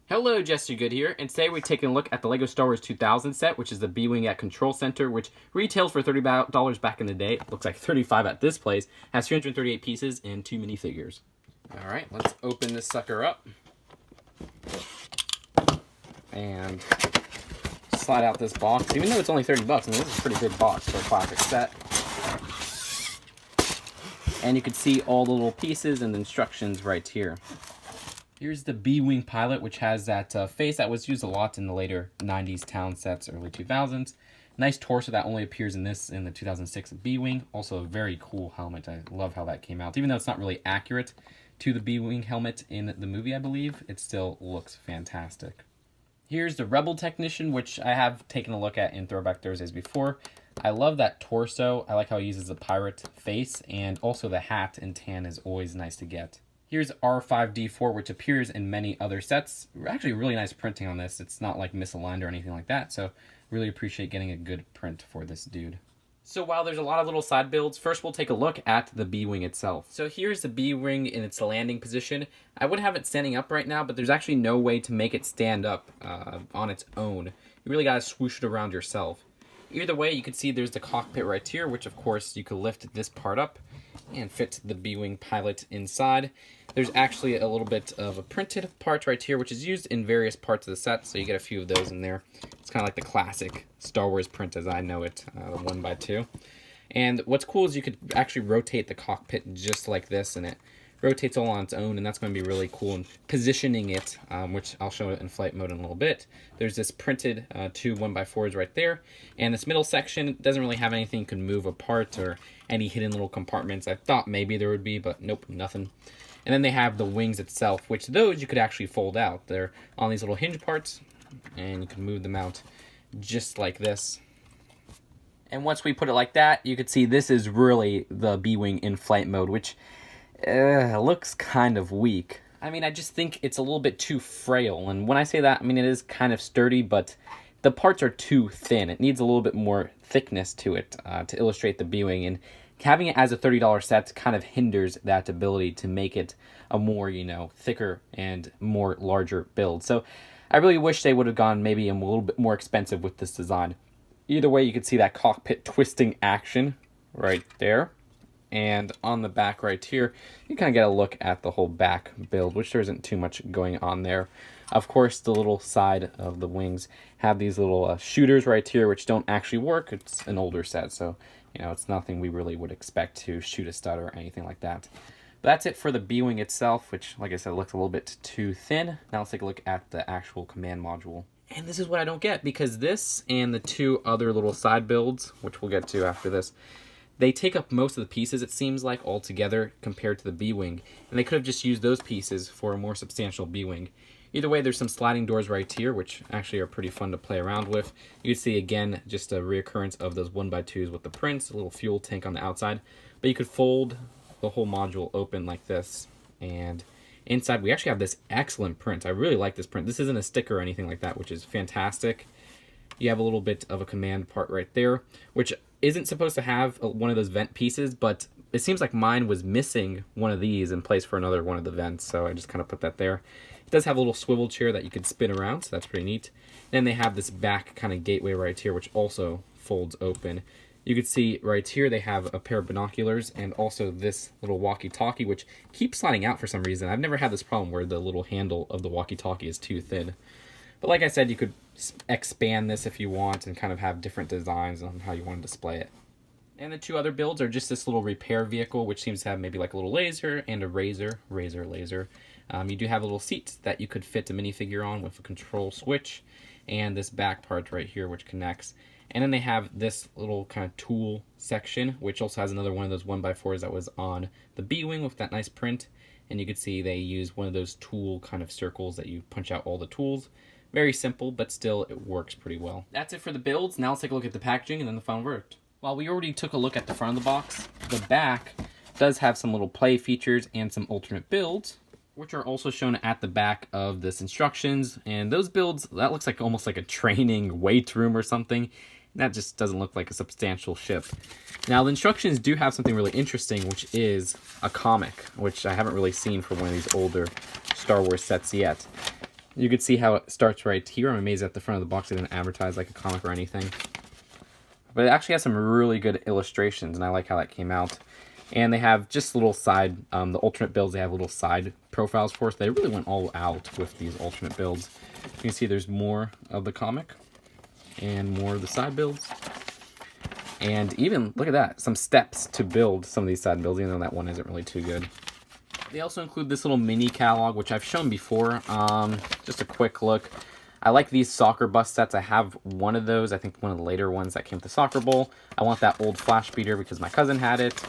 Hello, Jester Good here, and today we're taking a look at the LEGO Star Wars 2000 set, which is the Bwing at Control Center, which retailed for $30 back in the day. It looks like $35 at this place. Has 338 pieces and 2 minifigures. Alright, let's open this sucker up. And slide out this box. Even though it's only $30, I mean, this is a pretty big box for a classic set. And you can see all the little pieces and the instructions right here. Here's the Bwing pilot, which has that face that was used a lot in the later 90s town sets, early 2000s. Nice torso that only appears in the 2006 Bwing. Also a very cool helmet. I love how that came out. Even though it's not really accurate to the Bwing helmet in the movie, I believe, it still looks fantastic. Here's the Rebel Technician, which I have taken a look at in Throwback Thursdays before. I love that torso. I like how he uses the pirate face, and also the hat in tan is always nice to get. Here's R5D4, which appears in many other sets. Actually, really nice printing on this. It's not like misaligned or anything like that, so really appreciate getting a good print for this dude. So while there's a lot of little side builds, first we'll take a look at the Bwing itself. So here's the Bwing in its landing position. I would have it standing up right now, but there's actually no way to make it stand up on its own. You really gotta swoosh it around yourself. Either way, you can see there's the cockpit right here, which of course you could lift this part up and fit the Bwing pilot inside. There's actually a little bit of a printed part right here, which is used in various parts of the set, so you get a few of those in there. It's kind of like the classic Star Wars print as I know it, the 1x2. And what's cool is you could actually rotate the cockpit just like this, and it rotates all on its own, and that's going to be really cool. And positioning it, which I'll show it in flight mode in a little bit, there's this printed 2 1x4s right there, and this middle section doesn't really have anything you can move apart or any hidden little compartments. I thought maybe there would be, but nope, nothing. And then they have the wings itself, which those you could actually fold out. They're on these little hinge parts, and you can move them out just like this. And once we put it like that, you can see this is really the Bwing in flight mode, which looks kind of weak. I mean, I just think it's a little bit too frail. And when I say that, I mean, it is kind of sturdy, but the parts are too thin. It needs a little bit more thickness to it to illustrate the Bwing. And having it as a $30 set kind of hinders that ability to make it a more, thicker and more larger build. So I really wish they would have gone maybe a little bit more expensive with this design. Either way, you can see that cockpit twisting action right there. And on the back right here, you kind of get a look at the whole back build, which there isn't too much going on there. Of course, the little side of the wings have these little shooters right here, which don't actually work. It's an older set, so it's nothing we really would expect to shoot a stud or anything like that. But that's it for the Bwing itself, which, like I said, looks a little bit too thin. Now let's take a look at the actual command module. And this is what I don't get, because this and the 2 other little side builds, which we'll get to after this, they take up most of the pieces, it seems like, altogether compared to the Bwing. And they could have just used those pieces for a more substantial Bwing. Either way, there's some sliding doors right here, which actually are pretty fun to play around with. You can see, again, just a reoccurrence of those 1x2s with the prints, a little fuel tank on the outside. But you could fold the whole module open like this. And inside, we actually have this excellent print. I really like this print. This isn't a sticker or anything like that, which is fantastic. You have a little bit of a command part right there, which isn't supposed to have one of those vent pieces, but it seems like mine was missing one of these in place for another one of the vents, so I just kind of put that there. It does have a little swivel chair that you could spin around, so that's pretty neat. Then they have this back kind of gateway right here, which also folds open. You can see right here they have a pair of binoculars and also this little walkie-talkie, which keeps sliding out for some reason. I've never had this problem where the little handle of the walkie-talkie is too thin. But like I said, you could expand this if you want and kind of have different designs on how you want to display it. And the 2 other builds are just this little repair vehicle, which seems to have maybe like a little laser and a laser. You do have a little seat that you could fit a minifigure on with a control switch, and this back part right here, which connects. And then they have this little kind of tool section, which also has another one of those 1x4s that was on the Bwing with that nice print. And you can see they use one of those tool kind of circles that you punch out all the tools. Very simple, but still it works pretty well. That's it for the builds. Now let's take a look at the packaging and then the final verdict. While we already took a look at the front of the box, the back does have some little play features and some alternate builds, which are also shown at the back of this instructions. And those builds, that looks like almost like a training weight room or something. That just doesn't look like a substantial ship. Now, the instructions do have something really interesting, which is a comic, which I haven't really seen for one of these older Star Wars sets yet. You could see how it starts right here. I'm amazed at the front of the box they didn't advertise like a comic or anything. But it actually has some really good illustrations, and I like how that came out. And they have just little side, the alternate builds, they have little side profiles for us. They really went all out with these alternate builds. You can see there's more of the comic and more of the side builds. And even, look at that, some steps to build some of these side builds, even though that one isn't really too good. They also include this little mini catalog, which I've shown before. Just a quick look. I like these soccer bus sets. I have one of those. I think one of the later ones that came with the soccer bowl. I want that old flash beater because my cousin had it.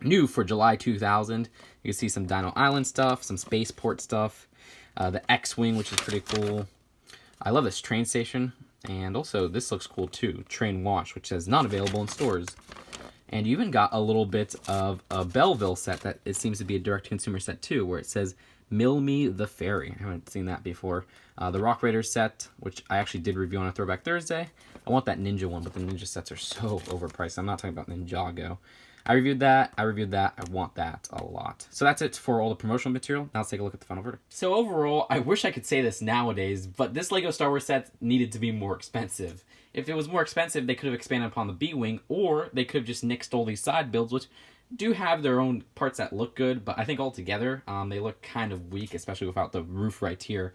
New for July 2000. You can see some Dino Island stuff, some spaceport stuff, the X-Wing, which is pretty cool. I love this train station, and also this looks cool too, Train Wash, which says not available in stores. And you even got a little bit of a Belleville set that it seems to be a direct-to-consumer set too, where it says Mill Me the Fairy. I haven't seen that before. The Rock Raiders set, which I actually did review on a Throwback Thursday. I want that Ninja one, but the Ninja sets are so overpriced. I'm not talking about Ninjago. I reviewed that. I want that a lot. So that's it for all the promotional material. Now let's take a look at the final verdict. So overall, I wish I could say this nowadays, but this LEGO Star Wars set needed to be more expensive. If it was more expensive, they could have expanded upon the Bwing, or they could have just nixed all these side builds, which do have their own parts that look good, but I think altogether, they look kind of weak, especially without the roof right here.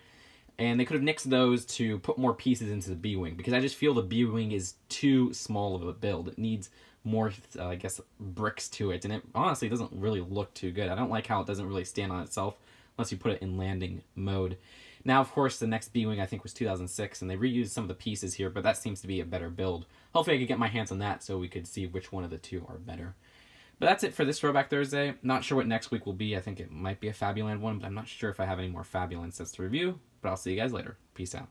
And they could have nixed those to put more pieces into the B-Wing, because I just feel the B-Wing is too small of a build. It needs more, I guess, bricks to it, and it honestly doesn't really look too good. I don't like how it doesn't really stand on itself unless you put it in landing mode. Now, of course, the next B-Wing I think was 2006, and they reused some of the pieces here, but that seems to be a better build. Hopefully I could get my hands on that so we could see which one of the two are better. But that's it for this Throwback Thursday. Not sure what next week will be. I think it might be a Fabuland one, but I'm not sure if I have any more Fabuland sets to review. But I'll see you guys later. Peace out.